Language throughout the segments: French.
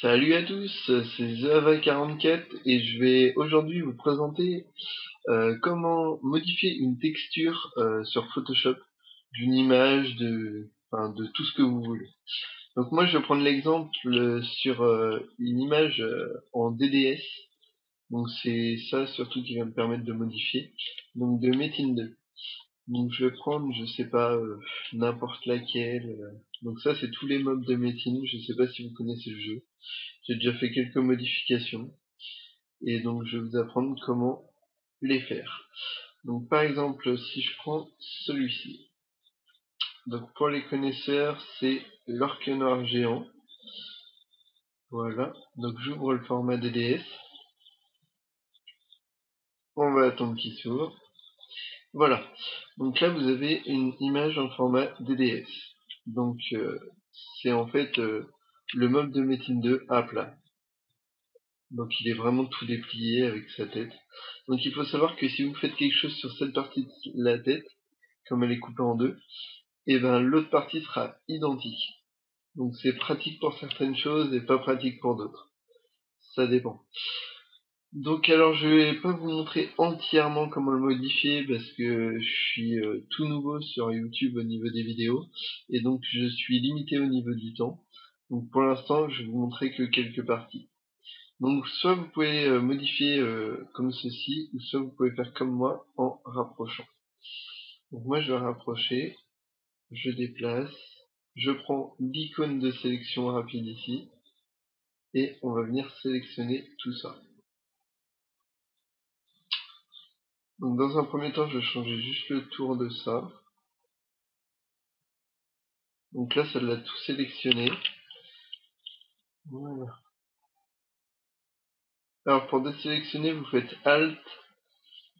Salut à tous, c'est TheAva44 et je vais aujourd'hui vous présenter comment modifier une texture sur Photoshop d'une image, de tout ce que vous voulez. Donc moi je vais prendre l'exemple sur une image en DDS, donc c'est ça surtout qui va me permettre de modifier, donc de Metin 2. Donc je vais prendre, je sais pas, n'importe laquelle. Donc ça c'est tous les mobs de Metin, je sais pas si vous connaissez le jeu. J'ai déjà fait quelques modifications et donc je vais vous apprendre comment les faire. Donc par exemple, si je prends celui-ci. Donc pour les connaisseurs, c'est l'orque noir géant. Voilà. Donc j'ouvre le format DDS. On va attendre qu'il s'ouvre. Voilà. Donc là vous avez une image en format DDS. Donc c'est en fait le mob de Metin 2 à plat. Donc il est vraiment tout déplié avec sa tête. Donc il faut savoir que si vous faites quelque chose sur cette partie de la tête, comme elle est coupée en deux, et ben l'autre partie sera identique. Donc c'est pratique pour certaines choses et pas pratique pour d'autres. Ça dépend. Donc alors je vais pas vous montrer entièrement comment le modifier parce que je suis tout nouveau sur YouTube au niveau des vidéos et donc je suis limité au niveau du temps. Donc pour l'instant je vais vous montrer que quelques parties. Donc soit vous pouvez modifier comme ceci, ou soit vous pouvez faire comme moi en rapprochant. Donc moi je vais rapprocher, je déplace, je prends l'icône de sélection rapide ici, et on va venir sélectionner tout ça. Donc dans un premier temps je vais changer juste le tour de ça. Donc là ça l'a tout sélectionné. Voilà. Alors pour désélectionner vous faites Alt,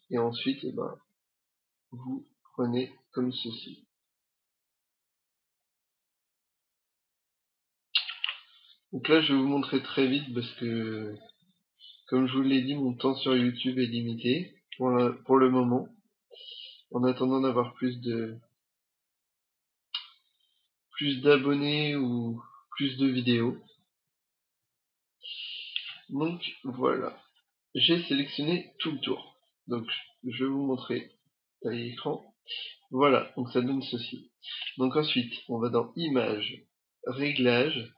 et ensuite vous prenez comme ceci. Donc là je vais vous montrer très vite parce que comme je vous l'ai dit, mon temps sur YouTube est limité pour le moment, en attendant d'avoir plus d'abonnés ou plus de vidéos. Donc voilà, j'ai sélectionné tout le tour. Donc je vais vous montrer taille écran. Voilà, donc ça donne ceci. Donc ensuite, on va dans Images, Réglages,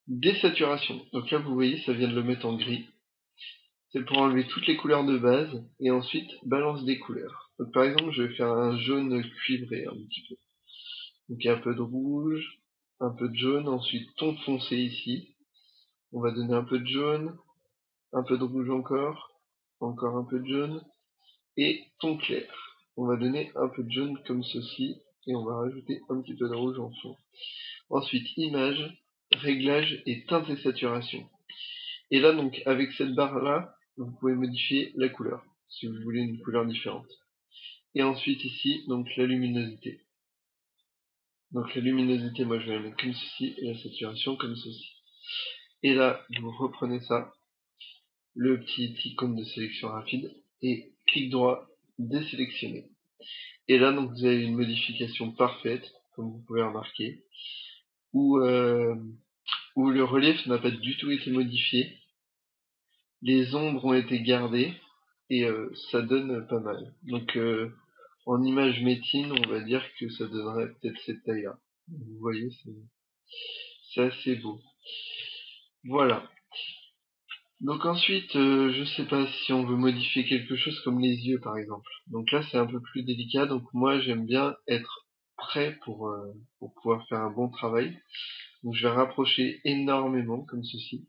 Désaturation. Donc là vous voyez, ça vient de le mettre en gris. C'est pour enlever toutes les couleurs de base et ensuite balance des couleurs. Donc par exemple je vais faire un jaune cuivré un petit peu. Donc il y a un peu de rouge, un peu de jaune, ensuite ton foncé ici. On va donner un peu de jaune, un peu de rouge encore un peu de jaune, et ton clair. On va donner un peu de jaune comme ceci, et on va rajouter un petit peu de rouge en fond. Ensuite image, réglage et teinte et saturation. Et là donc avec cette barre là, vous pouvez modifier la couleur, si vous voulez une couleur différente. Et ensuite ici, donc la luminosité. Donc la luminosité, moi je vais la mettre comme ceci, et la saturation comme ceci. Et là, vous reprenez ça, le petit icône de sélection rapide, et clic droit, désélectionner. Et là, donc vous avez une modification parfaite, comme vous pouvez remarquer, où, où le relief n'a pas du tout été modifié, les ombres ont été gardées, et ça donne pas mal. Donc en image métine, on va dire que ça donnerait peut-être cette taille-là. Vous voyez, c'est assez beau. Voilà. Donc ensuite, je sais pas si on veut modifier quelque chose comme les yeux par exemple. Donc là c'est un peu plus délicat, donc moi j'aime bien être prêt pour pouvoir faire un bon travail. Donc je vais rapprocher énormément comme ceci.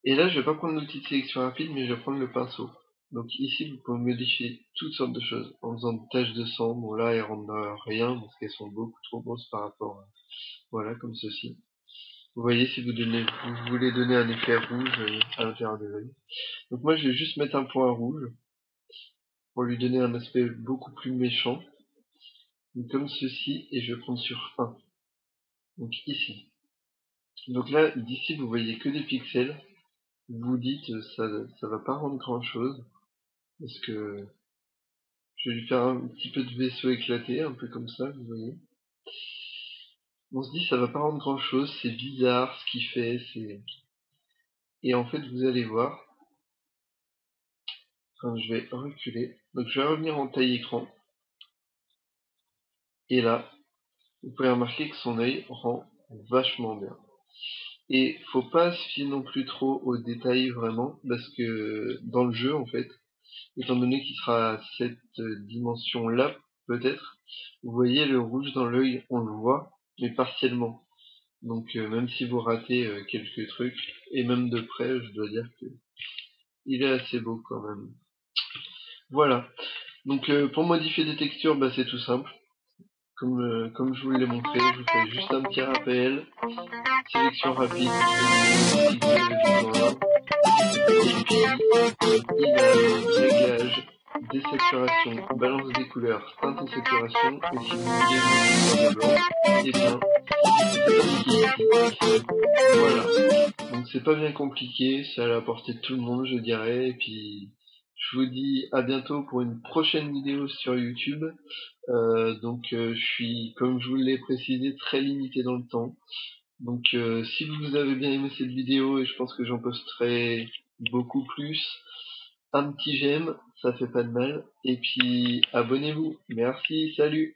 Et là je vais pas prendre l'outil de sélection rapide, mais je vais prendre le pinceau. Donc ici vous pouvez modifier toutes sortes de choses en faisant des taches de sang. Bon là elles rendent rien parce qu'elles sont beaucoup trop grosses par rapport à... Voilà, comme ceci. Vous voyez, si vous voulez donner un effet rouge à l'intérieur de l'œil. Donc moi je vais juste mettre un point rouge pour lui donner un aspect beaucoup plus méchant. Donc comme ceci, et je vais prendre sur 1. Donc ici. Donc là, d'ici vous voyez que des pixels. Vous vous dites ça va pas rendre grand chose. Parce que je vais lui faire un petit peu de vaisseau éclaté, un peu comme ça, vous voyez. On se dit ça va pas rendre grand chose, c'est bizarre ce qu'il fait, et en fait vous allez voir, quand je vais reculer, donc je vais revenir en taille écran, et là, vous pouvez remarquer que son œil rend vachement bien. Et faut pas se fier non plus trop aux détails vraiment, parce que dans le jeu en fait, étant donné qu'il sera à cette dimension-là, peut-être, vous voyez le rouge dans l'œil, on le voit, mais partiellement. Donc même si vous ratez quelques trucs, et même de près, je dois dire que il est assez beau quand même. Voilà. Donc pour modifier des textures, bah, c'est tout simple. Comme je vous l'ai montré, je vous fais juste un petit rappel. Sélection rapide, si vous avez besoin. Et puis, image, réglage, désaturation, balance des couleurs, teinte et saturation. Et si vous voulez mettre du blanc, et bien, c'est indiqué ici. Voilà. Donc c'est pas bien compliqué, c'est à la portée de tout le monde, je dirais. Et puis, je vous dis à bientôt pour une prochaine vidéo sur YouTube. Je suis, comme je vous l'ai précisé, très limité dans le temps. Donc si vous avez bien aimé cette vidéo, et je pense que j'en posterai beaucoup plus, un petit j'aime, ça fait pas de mal. Et puis abonnez-vous. Merci, salut!